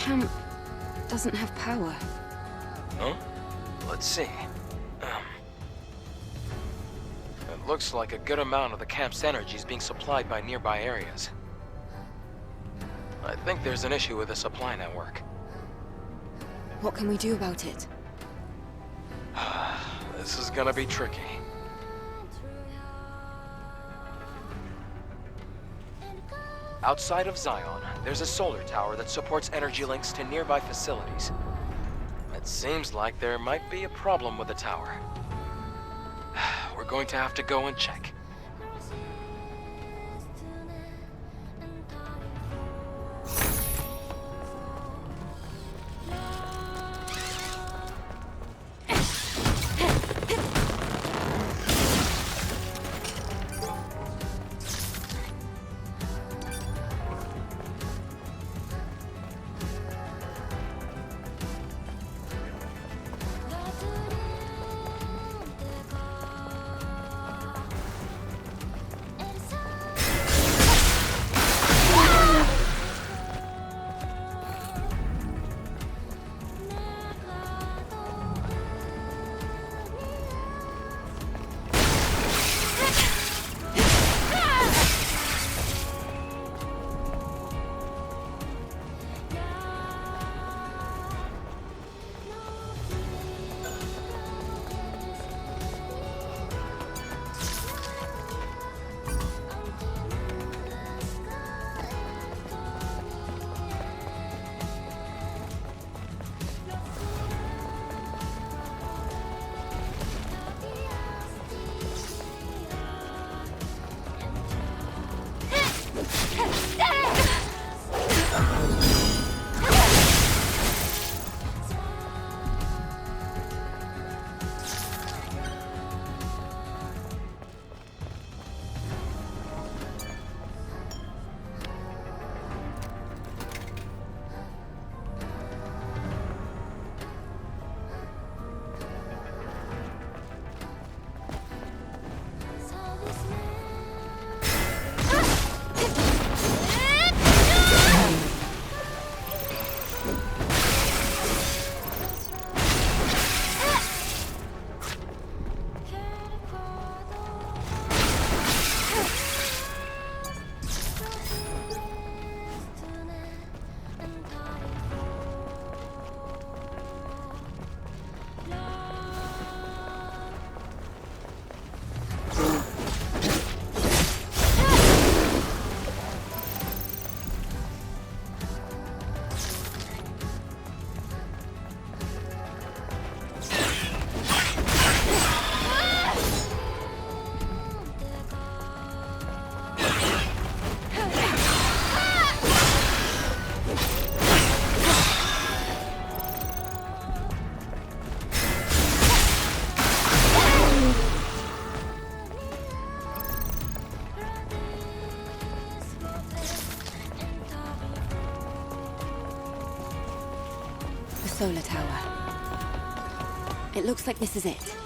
camp doesn't have power. Huh? Let's see. It looks like a good amount of the camp's energy is being supplied by nearby areas. I think there's an issue with the supply network. What can we do about it? This is gonna be tricky. Outside of Zion, there's a solar tower that supports energy links to nearby facilities. It seems like there might be a problem with the tower. We're going to have to go and check. Solar tower. It looks like this is it.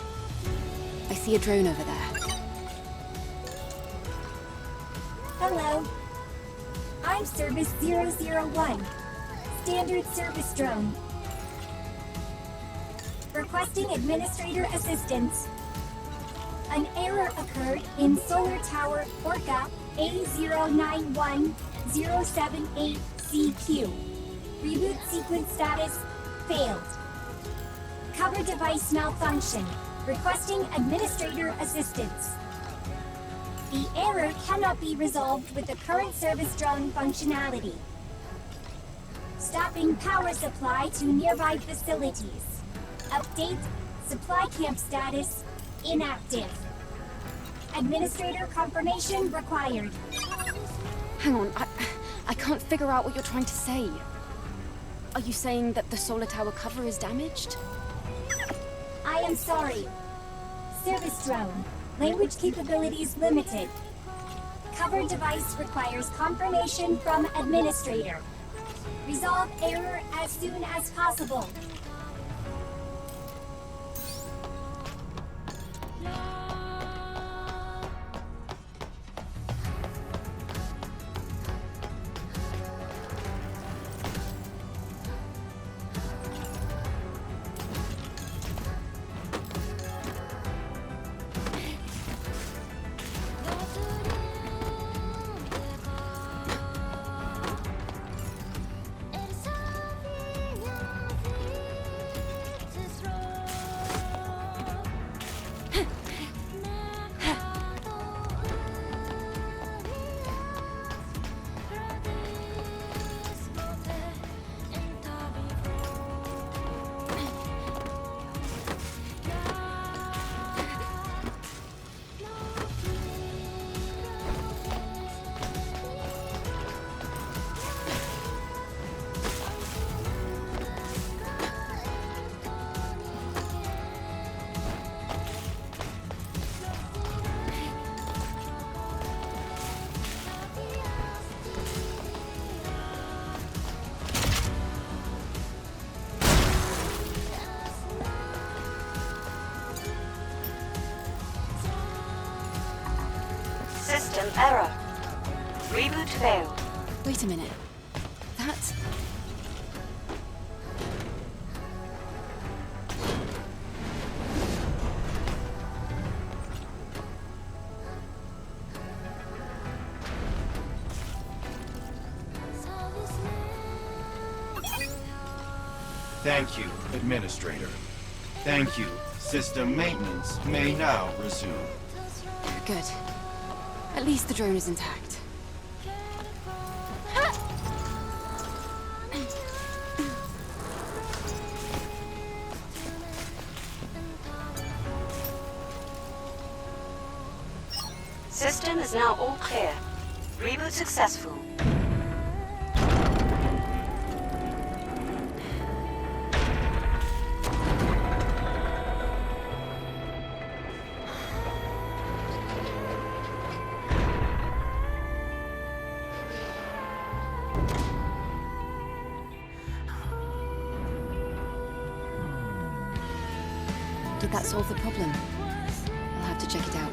I see a drone over there. Hello. I'm Service 001. Standard service drone. Requesting administrator assistance. An error occurred in Solar Tower Orca A091078CQ. Reboot sequence status failed. Cover device malfunction. Requesting administrator assistance. The error cannot be resolved with the current service drone functionality. Stopping power supply to nearby facilities. Update, supply camp status, inactive. Administrator confirmation required. Hang on, I can't figure out what you're trying to say. Are you saying that the solar tower cover is damaged? I am sorry. Service drone. Language capabilities limited. Cover device requires confirmation from administrator. Resolve error as soon as possible. System error. Reboot failed. Wait a minute. That... Thank you, Administrator. Thank you. System maintenance may now resume. Good. At least the drone is intact. System is now all clear. Reboot successful. Did that solve the problem? I'll have to check it out.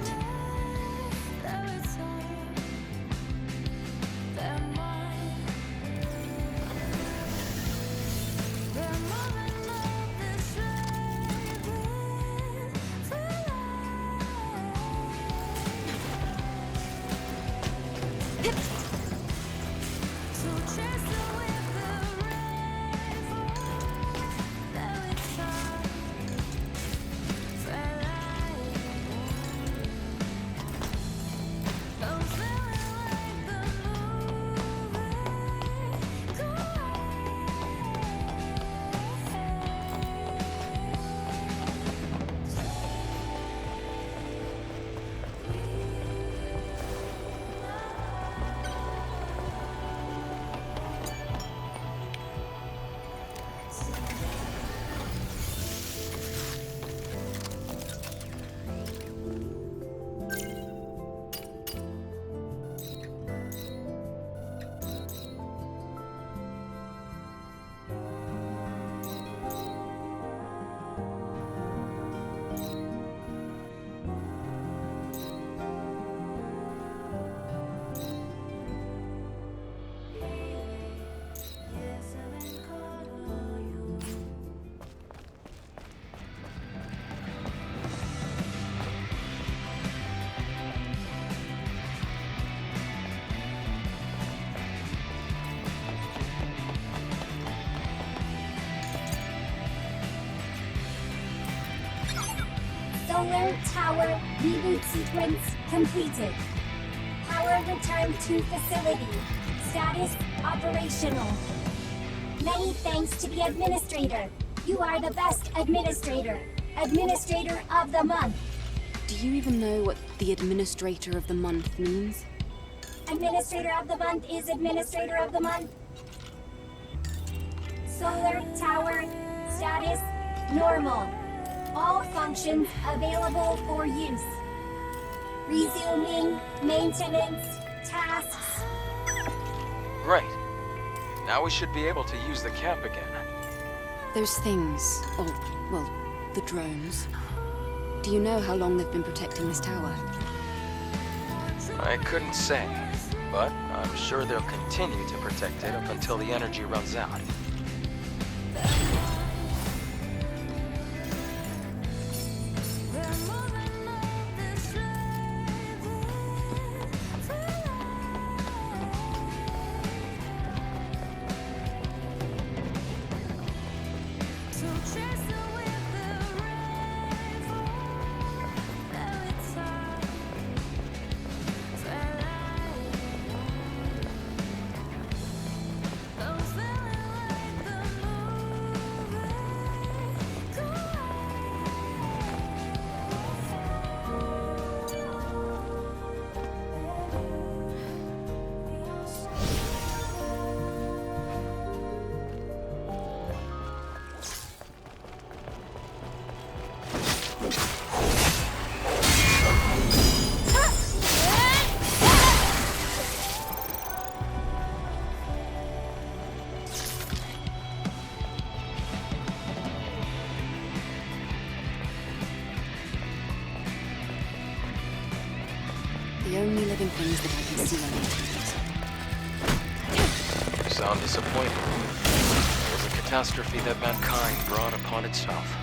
Solar Tower reboot sequence completed. Power returned to facility. Status operational. Many thanks to the Administrator. You are the best Administrator. Administrator of the Month. Do you even know what the Administrator of the Month means? Administrator of the Month is Administrator of the Month. Solar Tower status normal. All functions available for use. Resuming maintenance tasks. Great. Now we should be able to use the camp again. Those things, or, well, the drones. Do you know how long they've been protecting this tower? I couldn't say, but I'm sure they'll continue to protect it up until the energy runs out. only living things that I can see on the internet. You sound disappointed. It was a catastrophe that mankind brought upon itself.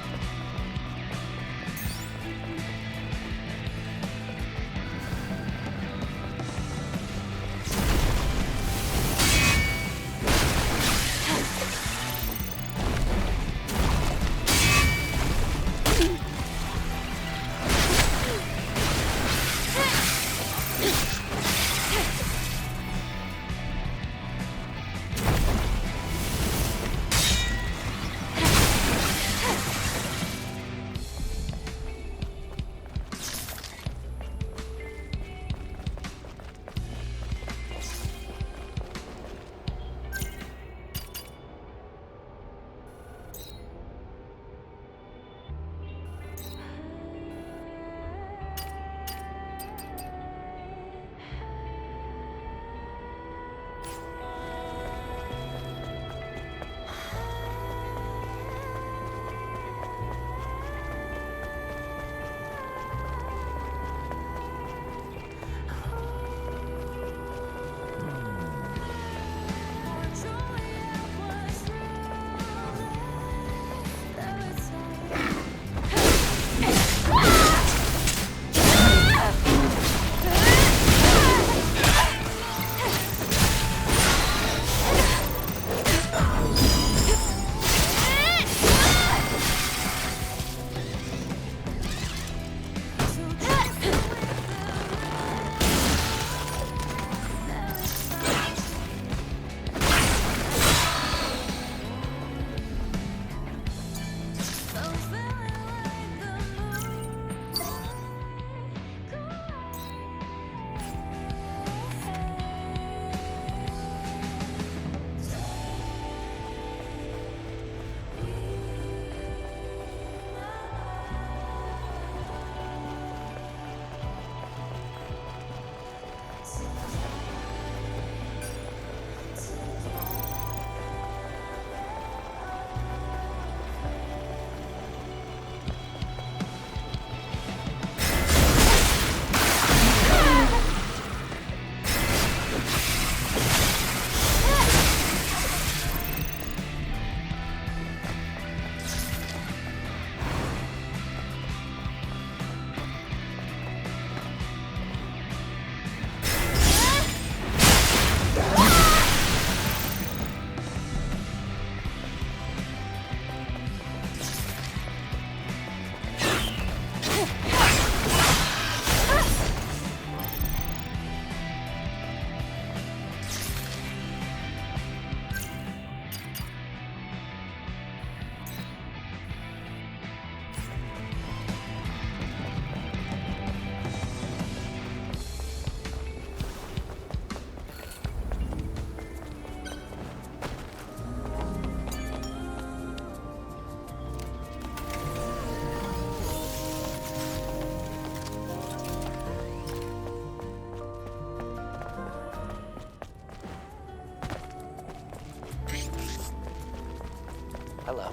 Hello.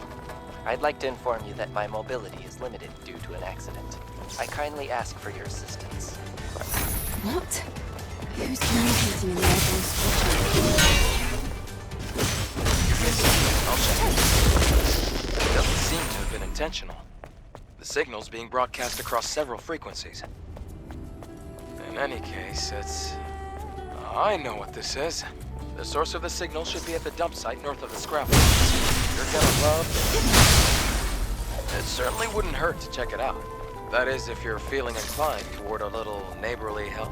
I'd like to inform you that my mobility is limited due to an accident. I kindly ask for your assistance. What? Who's communicating in the airborne squadron? I'll check. It doesn't seem to have been intentional. The signal's being broadcast across several frequencies. In any case, it's... I know what this is. The source of the signal should be at the dump site north of the scrap yards. You're gonna love it. It certainly wouldn't hurt to check it out. That is, if you're feeling inclined toward a little neighborly help.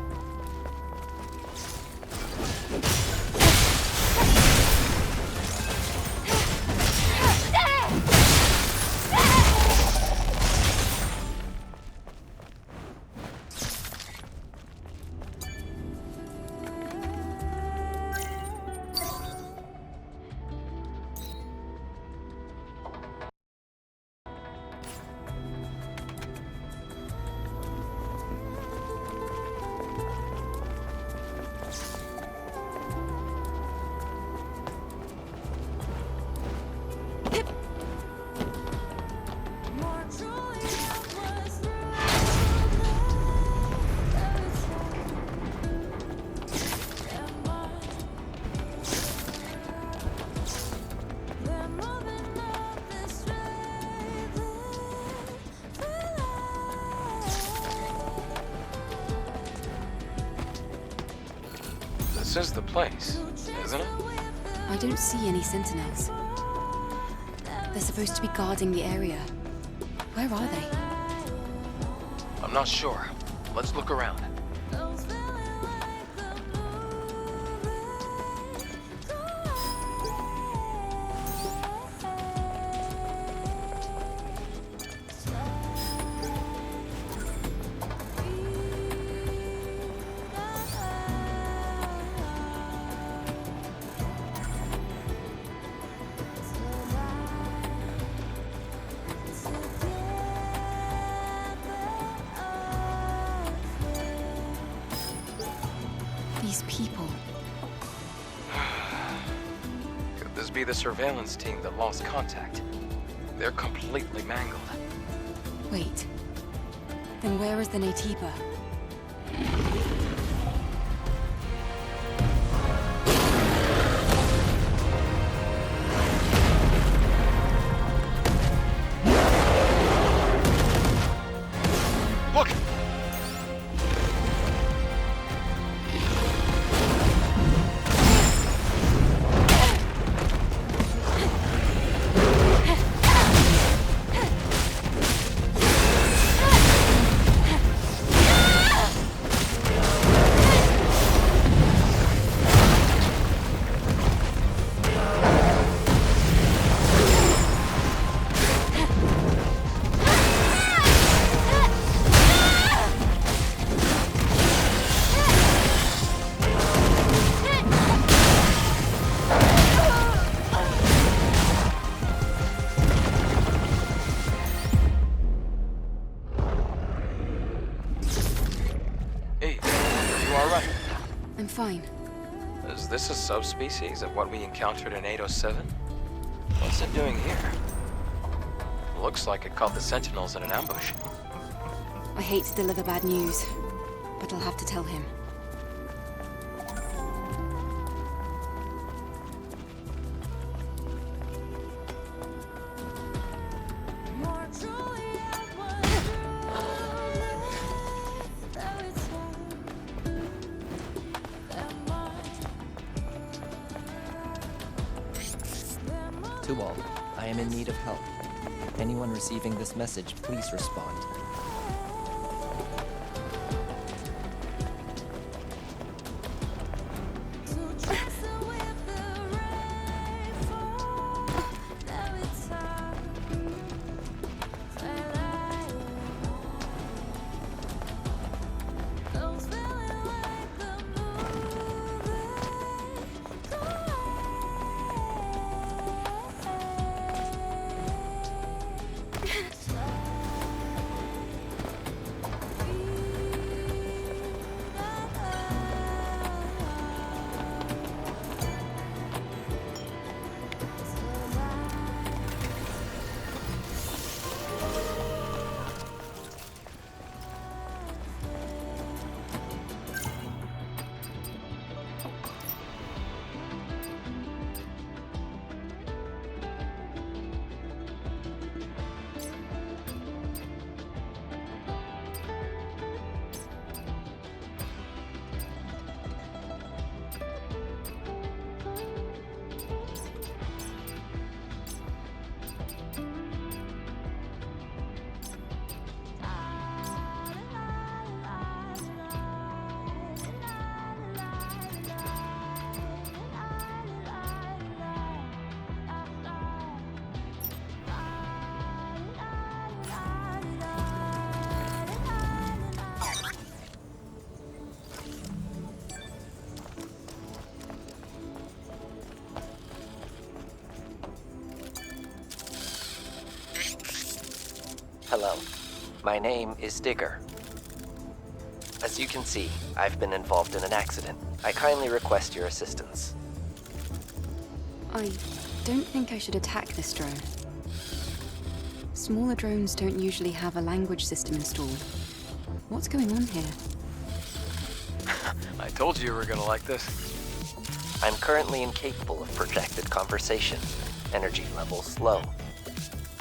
This is the place, isn't it? I don't see any sentinels. They're supposed to be guarding the area. Where are they? I'm not sure. Let's look around. These people. Could this be the surveillance team that lost contact? They're completely mangled. Wait. Then where is the Naytiba? Look! Hey, are you alright? I'm fine. Is this a subspecies of what we encountered in 807? What's it doing here? Looks like it caught the Sentinels in an ambush. I hate to deliver bad news, but I'll have to tell him. To all, I am in need of help. Anyone receiving this message, please respond. Hello, my name is Digger. As you can see, I've been involved in an accident. I kindly request your assistance. I don't think I should attack this drone. Smaller drones don't usually have a language system installed. What's going on here? I told you were gonna like this. I'm currently incapable of projected conversation. Energy levels low.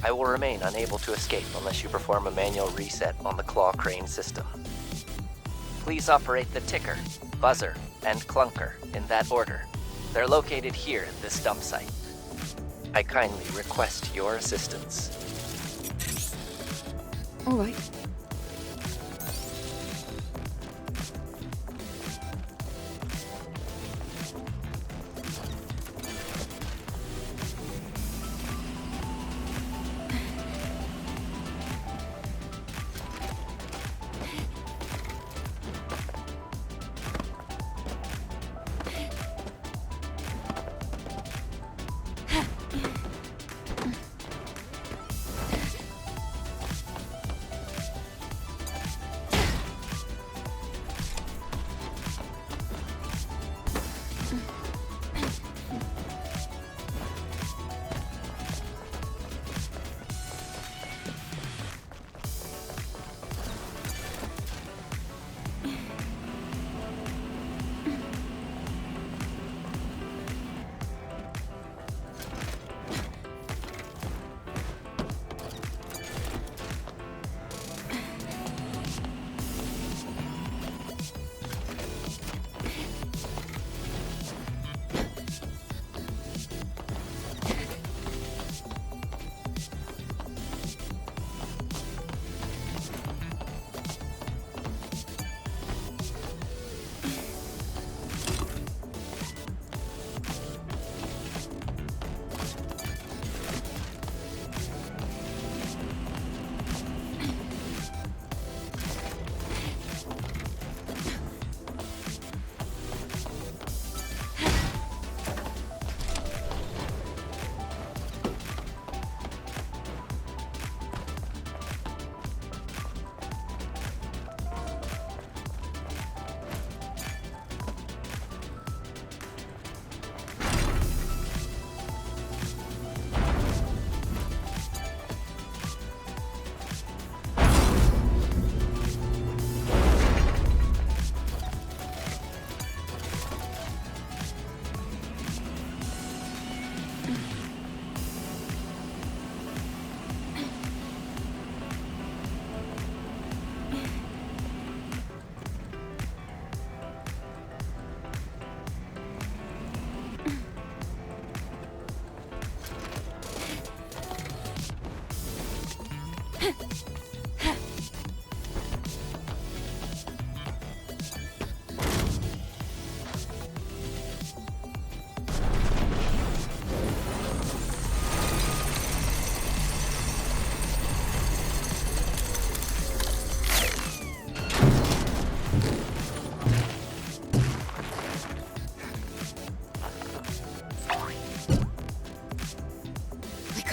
I will remain unable to escape unless you perform a manual reset on the Claw Crane system. Please operate the ticker, buzzer, and Clunker, in that order. They're located here at this dump site. I kindly request your assistance. All right.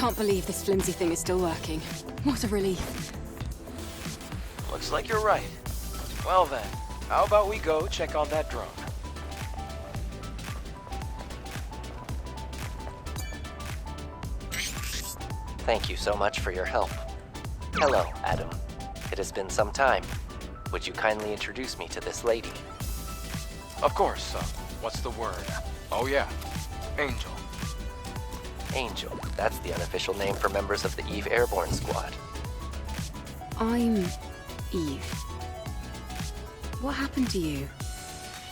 Can't believe this flimsy thing is still working. What a relief. Looks like you're right. Well then, how about we go check on that drone? Thank you so much for your help. Hello, Adam. It has been some time. Would you kindly introduce me to this lady? Of course, what's the word? Oh yeah, Angel. Angel. That's the unofficial name for members of the Eve Airborne Squad. I'm Eve. What happened to you?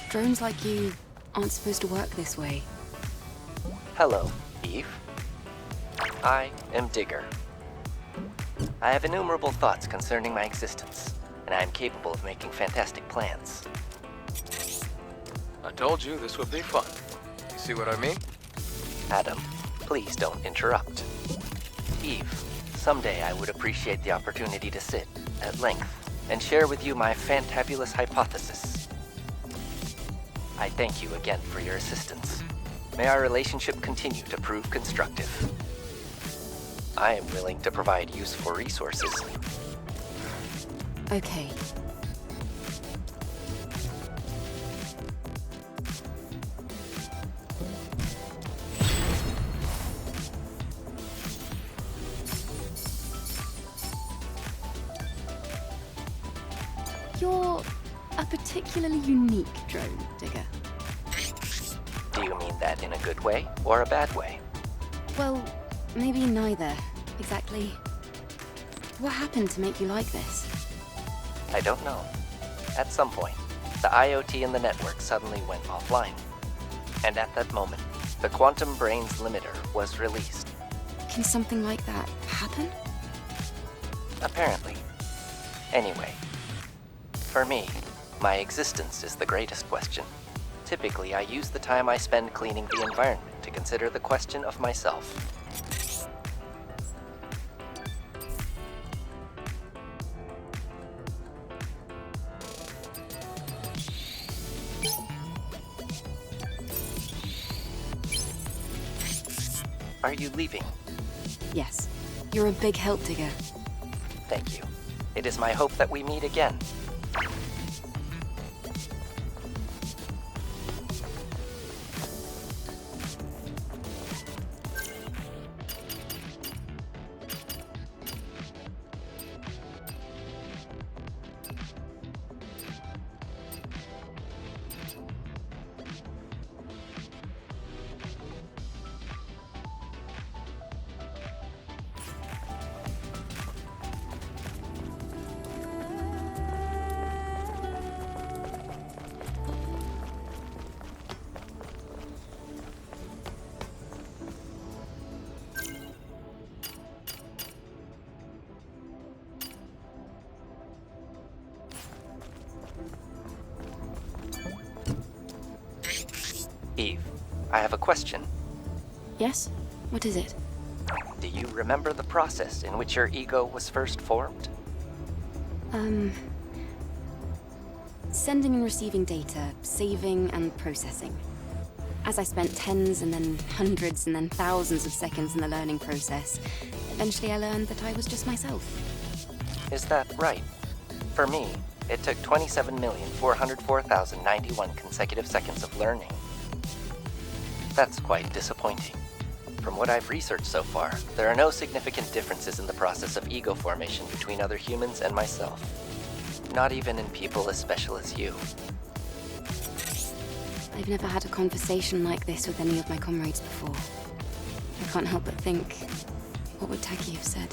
Drones like you aren't supposed to work this way. Hello, Eve. I am Digger. I have innumerable thoughts concerning my existence, and I am capable of making fantastic plans. I told you this would be fun. You see what I mean? Adam, please don't interrupt. Eve, someday I would appreciate the opportunity to sit, at length, and share with you my fantabulous hypothesis. I thank you again for your assistance. May our relationship continue to prove constructive. I am willing to provide useful resources. Okay. You're a particularly unique drone, Digger. Do you mean that in a good way or a bad way? Well, maybe neither, exactly. What happened to make you like this? I don't know. At some point, the IoT in the network suddenly went offline. And at that moment, the Quantum Brains limiter was released. Can something like that happen? Apparently. Anyway, for me, my existence is the greatest question. Typically, I use the time I spend cleaning the environment to consider the question of myself. Are you leaving? Yes. You're a big help, Digger. Thank you. It is my hope that we meet again. Eve, I have a question. Yes? What is it? Do you remember the process in which your ego was first formed? Sending and receiving data, saving and processing. As I spent tens and then hundreds and then thousands of seconds in the learning process, eventually I learned that I was just myself. Is that right? For me, it took 27,404,091 consecutive seconds of learning. That's quite disappointing. From what I've researched so far, there are no significant differences in the process of ego formation between other humans and myself. Not even in people as special as you. I've never had a conversation like this with any of my comrades before. I can't help but think, what would Taki have said?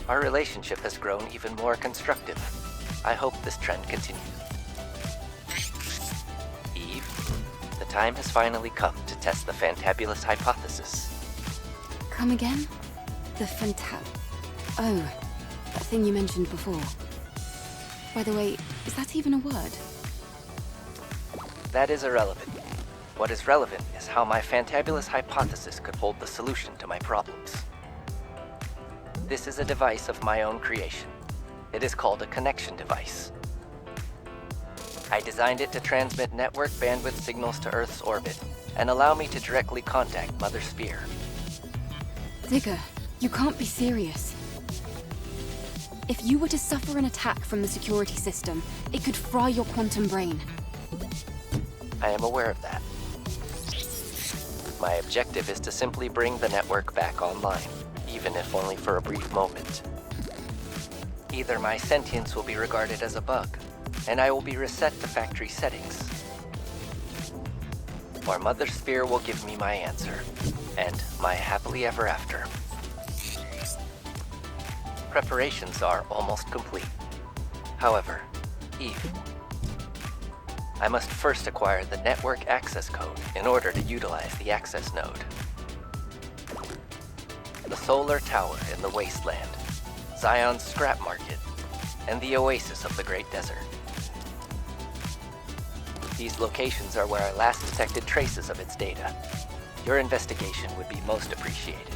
Our relationship has grown even more constructive. I hope this trend continues. Eve, the time has finally come to test the fantabulous hypothesis. Come again? The Oh, that thing you mentioned before. By the way, is that even a word? That is irrelevant. What is relevant is how my fantabulous hypothesis could hold the solution to my problems. This is a device of my own creation. It is called a connection device. I designed it to transmit network bandwidth signals to Earth's orbit and allow me to directly contact Mother Sphere. Digger, you can't be serious. If you were to suffer an attack from the security system, it could fry your quantum brain. I am aware of that. My objective is to simply bring the network back online, even if only for a brief moment. Either my sentience will be regarded as a bug, and I will be reset to factory settings, or Mother Sphere will give me my answer, and my happily ever after. Preparations are almost complete. However, Eve, I must first acquire the network access code in order to utilize the access node. The solar tower in the wasteland, Zion's scrap market, and the oasis of the Great Desert. These locations are where I last detected traces of its data. Your investigation would be most appreciated.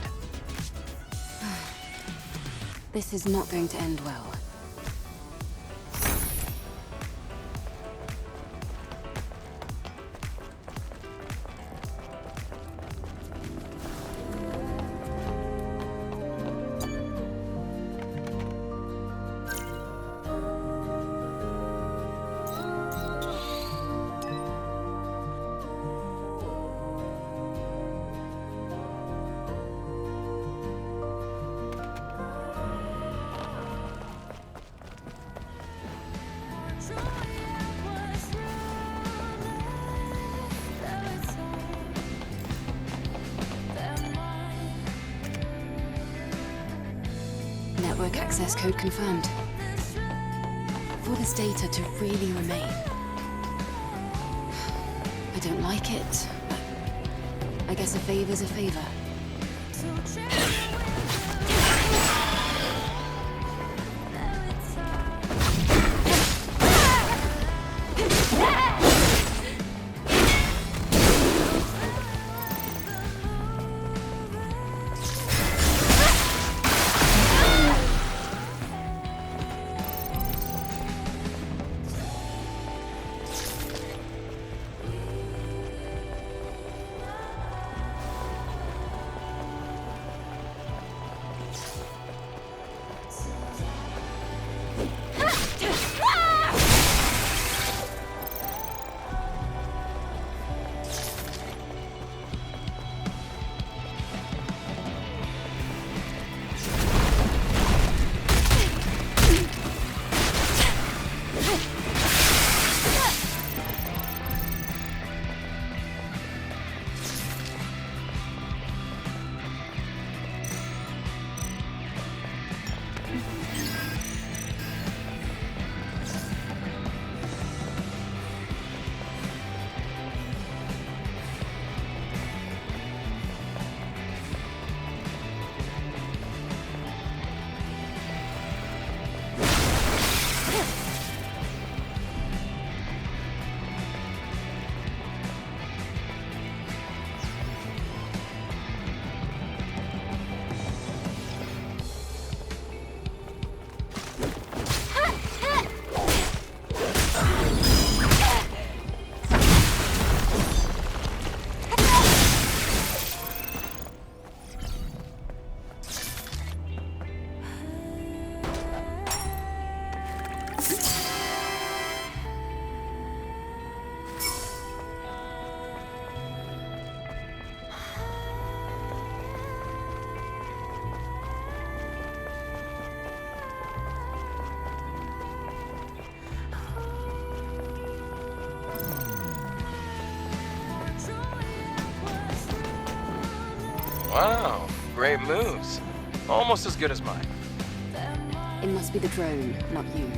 This is not going to end well. Network access code confirmed. For this data to really remain. I don't like it, but I guess a favor's a favor. Wow, great moves. Almost as good as mine. It must be the drone, not you.